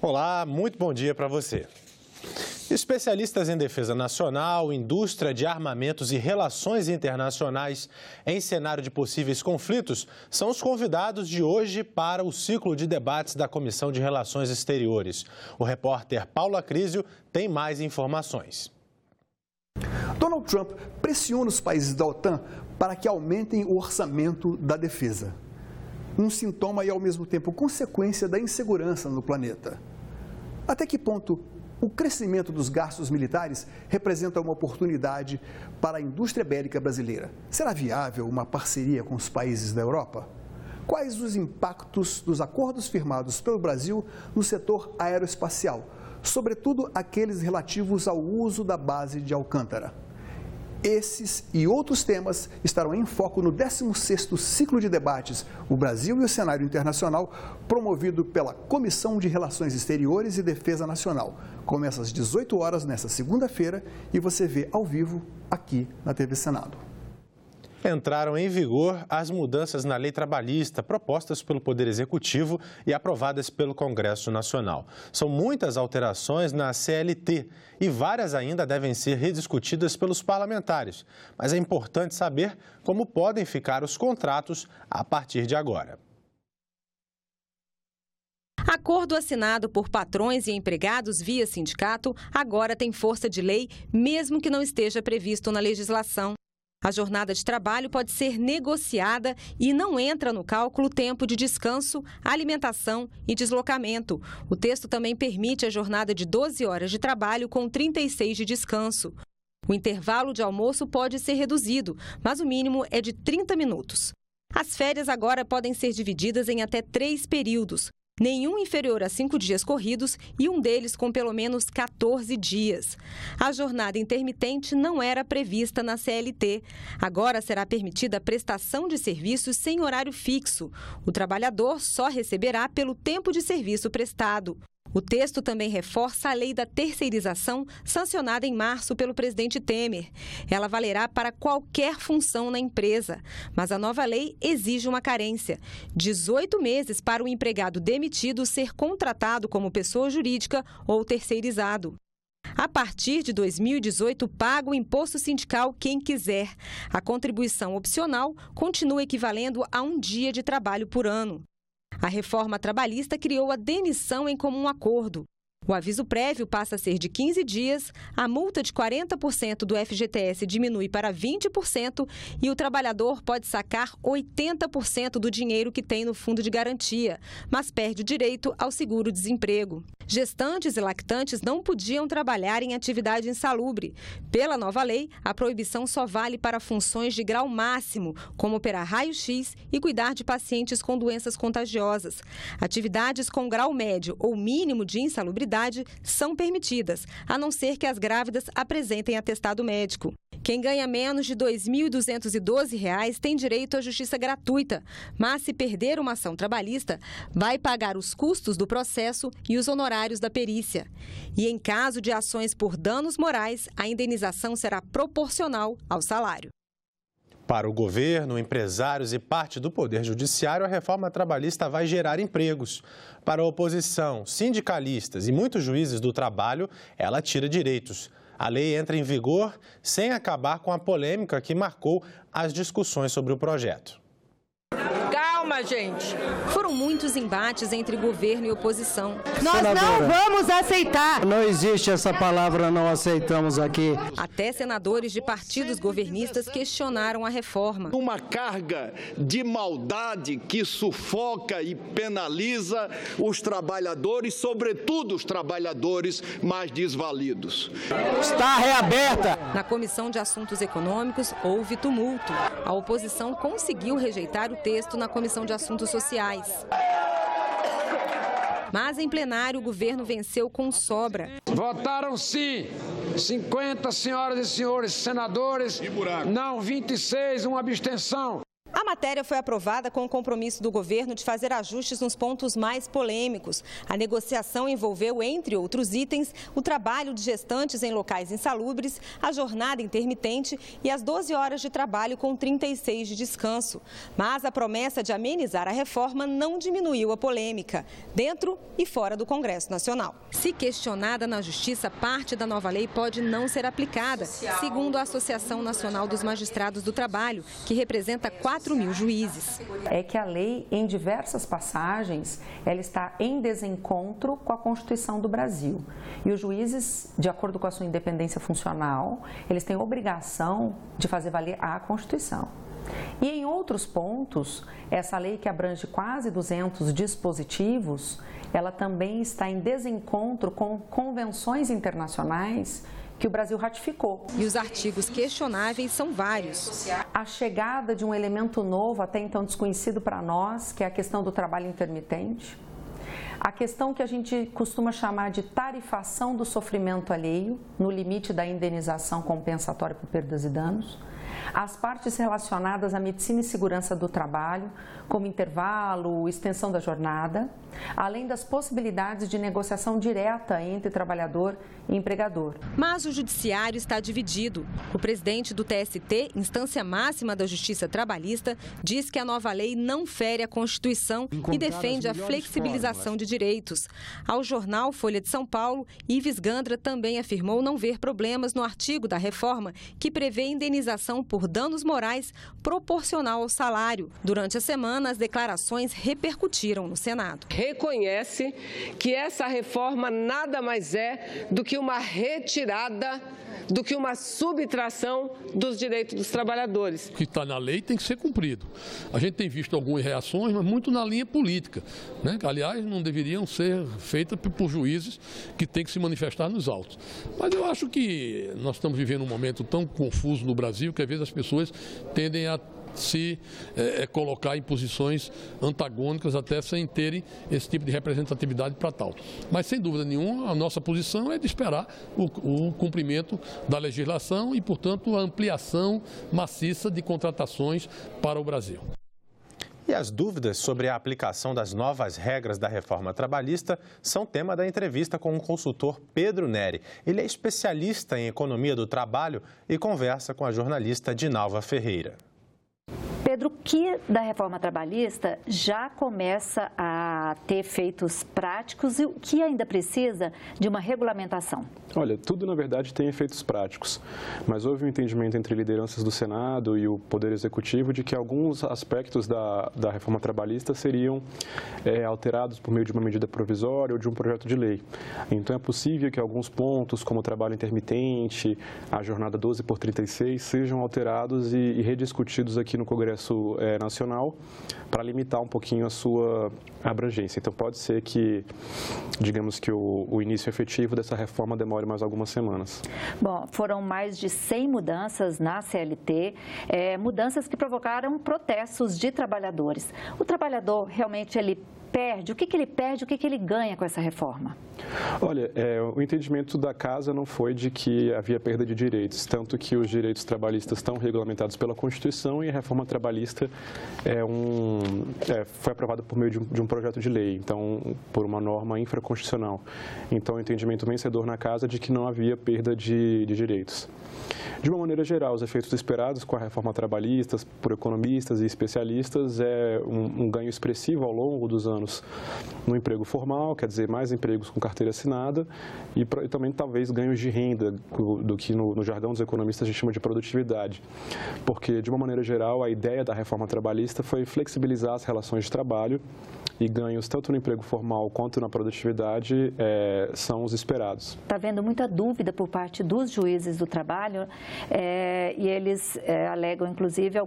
Olá, muito bom dia para você. Especialistas em defesa nacional, indústria de armamentos e relações internacionais em cenário de possíveis conflitos são os convidados de hoje para o ciclo de debates da Comissão de Relações Exteriores. O repórter Paulo Acrísio tem mais informações. Donald Trump pressiona os países da OTAN para que aumentem o orçamento da defesa. Um sintoma e, ao mesmo tempo, consequência da insegurança no planeta. Até que ponto o crescimento dos gastos militares representa uma oportunidade para a indústria bélica brasileira? Será viável uma parceria com os países da Europa? Quais os impactos dos acordos firmados pelo Brasil no setor aeroespacial, sobretudo aqueles relativos ao uso da base de Alcântara? Esses e outros temas estarão em foco no 16º ciclo de debates, o Brasil e o cenário internacional, promovido pela Comissão de Relações Exteriores e Defesa Nacional. Começa às 18 horas nesta segunda-feira e você vê ao vivo aqui na TV Senado. Entraram em vigor as mudanças na lei trabalhista propostas pelo Poder Executivo e aprovadas pelo Congresso Nacional. São muitas alterações na CLT e várias ainda devem ser rediscutidas pelos parlamentares. Mas é importante saber como podem ficar os contratos a partir de agora. Acordo assinado por patrões e empregados via sindicato agora tem força de lei, mesmo que não esteja previsto na legislação. A jornada de trabalho pode ser negociada e não entra no cálculo tempo de descanso, alimentação e deslocamento. O texto também permite a jornada de 12 horas de trabalho com 36 de descanso. O intervalo de almoço pode ser reduzido, mas o mínimo é de 30 minutos. As férias agora podem ser divididas em até 3 períodos. Nenhum inferior a 5 dias corridos e um deles com pelo menos 14 dias. A jornada intermitente não era prevista na CLT. Agora será permitida a prestação de serviços sem horário fixo. O trabalhador só receberá pelo tempo de serviço prestado. O texto também reforça a lei da terceirização, sancionada em março pelo presidente Temer. Ela valerá para qualquer função na empresa, mas a nova lei exige uma carência: 18 meses para o empregado demitido ser contratado como pessoa jurídica ou terceirizado. A partir de 2018, paga o imposto sindical quem quiser. A contribuição opcional continua equivalendo a 1 dia de trabalho por ano. A reforma trabalhista criou a demissão em comum acordo. O aviso prévio passa a ser de 15 dias, a multa de 40% do FGTS diminui para 20% e o trabalhador pode sacar 80% do dinheiro que tem no fundo de garantia, mas perde o direito ao seguro-desemprego. Gestantes e lactantes não podiam trabalhar em atividade insalubre. Pela nova lei, a proibição só vale para funções de grau máximo, como operar raio-x e cuidar de pacientes com doenças contagiosas. Atividades com grau médio ou mínimo de insalubridade são permitidas, a não ser que as grávidas apresentem atestado médico. Quem ganha menos de R$ 2.212 tem direito à justiça gratuita, mas se perder uma ação trabalhista, vai pagar os custos do processo e os honorários da perícia. E em caso de ações por danos morais, a indenização será proporcional ao salário. Para o governo, empresários e parte do Poder Judiciário, a reforma trabalhista vai gerar empregos. Para a oposição, sindicalistas e muitos juízes do trabalho, ela tira direitos. A lei entra em vigor sem acabar com a polêmica que marcou as discussões sobre o projeto. Calma, gente! Foram muitos embates entre governo e oposição. Nós não vamos aceitar! Não existe essa palavra, não aceitamos aqui. Até senadores de partidos governistas questionaram a reforma. Uma carga de maldade que sufoca e penaliza os trabalhadores, sobretudo os trabalhadores mais desvalidos. Está reaberta! Na Comissão de Assuntos Econômicos, houve tumulto. A oposição conseguiu rejeitar o texto na Comissão de Assuntos Sociais. Mas em plenário o governo venceu com sobra. Votaram sim 50 senhoras e senhores senadores, não 26, uma abstenção. A matéria foi aprovada com o compromisso do governo de fazer ajustes nos pontos mais polêmicos. A negociação envolveu, entre outros itens, o trabalho de gestantes em locais insalubres, a jornada intermitente e as 12 horas de trabalho com 36 de descanso. Mas a promessa de amenizar a reforma não diminuiu a polêmica, dentro e fora do Congresso Nacional. Se questionada na Justiça, parte da nova lei pode não ser aplicada, segundo a Associação Nacional dos Magistrados do Trabalho, que representa 4.000 juízes. É que a lei, em diversas passagens, ela está em desencontro com a Constituição do Brasil. E os juízes, de acordo com a sua independência funcional, eles têm obrigação de fazer valer a Constituição. E em outros pontos, essa lei que abrange quase 200 dispositivos, ela também está em desencontro com convenções internacionais que o Brasil ratificou. E os artigos questionáveis são vários. A chegada de um elemento novo, até então desconhecido para nós, que é a questão do trabalho intermitente. A questão que a gente costuma chamar de tarifação do sofrimento alheio, no limite da indenização compensatória por perdas e danos. As partes relacionadas à medicina e segurança do trabalho, como intervalo, extensão da jornada, além das possibilidades de negociação direta entre trabalhador e empregador. Mas o judiciário está dividido. O presidente do TST, instância máxima da Justiça Trabalhista, diz que a nova lei não fere a Constituição e defende a flexibilização de direitos. Ao jornal Folha de São Paulo, Ives Gandra também afirmou não ver problemas no artigo da reforma que prevê indenização por danos morais proporcional ao salário. Durante a semana, as declarações repercutiram no Senado. Reconhece que essa reforma nada mais é do que uma retirada, do que uma subtração dos direitos dos trabalhadores. O que está na lei tem que ser cumprido. A gente tem visto algumas reações, mas muito na linha política, né? Que, aliás, não deveriam ser feitas por juízes que têm que se manifestar nos autos. Mas eu acho que nós estamos vivendo um momento tão confuso no Brasil que, às vezes, as pessoas tendem a se colocar em posições antagônicas até sem terem esse tipo de representatividade para tal. Mas, sem dúvida nenhuma, a nossa posição é de esperar o cumprimento da legislação e, portanto, a ampliação maciça de contratações para o Brasil. E as dúvidas sobre a aplicação das novas regras da reforma trabalhista são tema da entrevista com o consultor Pedro Neri. Ele é especialista em economia do trabalho e conversa com a jornalista Dinalva Ferreira. Pedro, o que da reforma trabalhista já começa a ter efeitos práticos e o que ainda precisa de uma regulamentação? Olha, tudo na verdade tem efeitos práticos, mas houve um entendimento entre lideranças do Senado e o Poder Executivo de que alguns aspectos da reforma trabalhista seriam alterados por meio de uma medida provisória ou de um projeto de lei. Então é possível que alguns pontos, como o trabalho intermitente, a jornada 12 por 36, sejam alterados e rediscutidos aqui no Congresso Nacional para limitar um pouquinho a sua abrangência. Então pode ser que, digamos que o início efetivo dessa reforma demore mais algumas semanas. Bom, foram mais de 100 mudanças na CLT, mudanças que provocaram protestos de trabalhadores. O trabalhador realmente ele perde? O que ele perde, o que ele ganha com essa reforma? Olha, o entendimento da Casa não foi de que havia perda de direitos, tanto que os direitos trabalhistas estão regulamentados pela Constituição e a reforma trabalhista foi aprovada por meio de um projeto de lei, então por uma norma infraconstitucional. Então o entendimento vencedor na Casa é de que não havia perda de direitos. De uma maneira geral, os efeitos esperados com a reforma trabalhista por economistas e especialistas é um ganho expressivo ao longo dos anos no emprego formal, quer dizer, mais empregos com carteira assinada e também talvez ganhos de renda, do que no jargão dos economistas a gente chama de produtividade. Porque, de uma maneira geral, a ideia da reforma trabalhista foi flexibilizar as relações de trabalho e ganhos tanto no emprego formal quanto na produtividade são os esperados. Está havendo muita dúvida por parte dos juízes do trabalho e eles alegam, inclusive,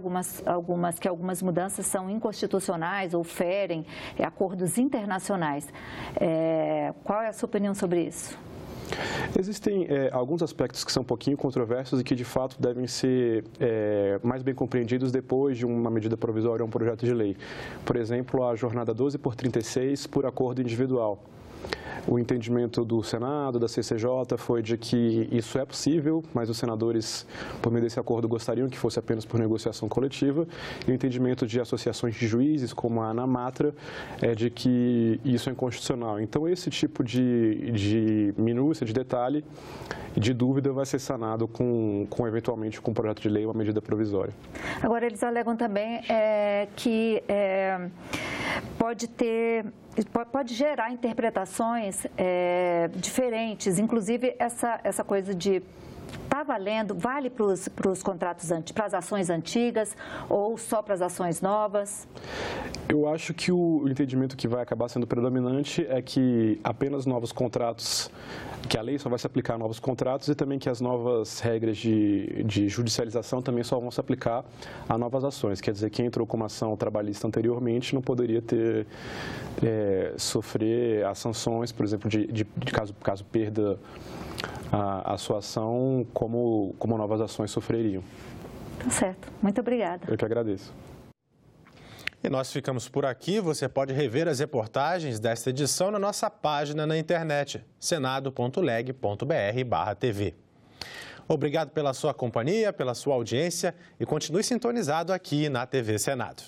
que algumas mudanças são inconstitucionais ou ferem acordos internacionais. Qual é a sua opinião sobre isso? Existem alguns aspectos que são um pouquinho controversos e que, de fato, devem ser mais bem compreendidos depois de uma medida provisória ou um projeto de lei. Por exemplo, a jornada 12 por 36 por acordo individual. O entendimento do Senado, da CCJ, foi de que isso é possível, mas os senadores, por meio desse acordo, gostariam que fosse apenas por negociação coletiva. E o entendimento de associações de juízes, como a ANAMATRA, é de que isso é inconstitucional. Então, esse tipo de minúcia, de detalhe, de dúvida, vai ser sanado eventualmente com um projeto de lei, uma medida provisória. Agora, eles alegam também que pode gerar interpretações diferentes, inclusive essa coisa de está valendo, vale para os contratos, para as ações antigas ou só para as ações novas? Eu acho que o entendimento que vai acabar sendo predominante é que apenas novos contratos, que a lei só vai se aplicar a novos contratos e também que as novas regras de judicialização também só vão se aplicar a novas ações. Quer dizer, quem entrou com uma ação trabalhista anteriormente não poderia sofrer as sanções, por exemplo, de caso perda a sua ação, como novas ações sofreriam. Tá certo. Muito obrigada. Eu que agradeço. E nós ficamos por aqui. Você pode rever as reportagens desta edição na nossa página na internet, senado.leg.br/tv. Obrigado pela sua companhia, pela sua audiência e continue sintonizado aqui na TV Senado.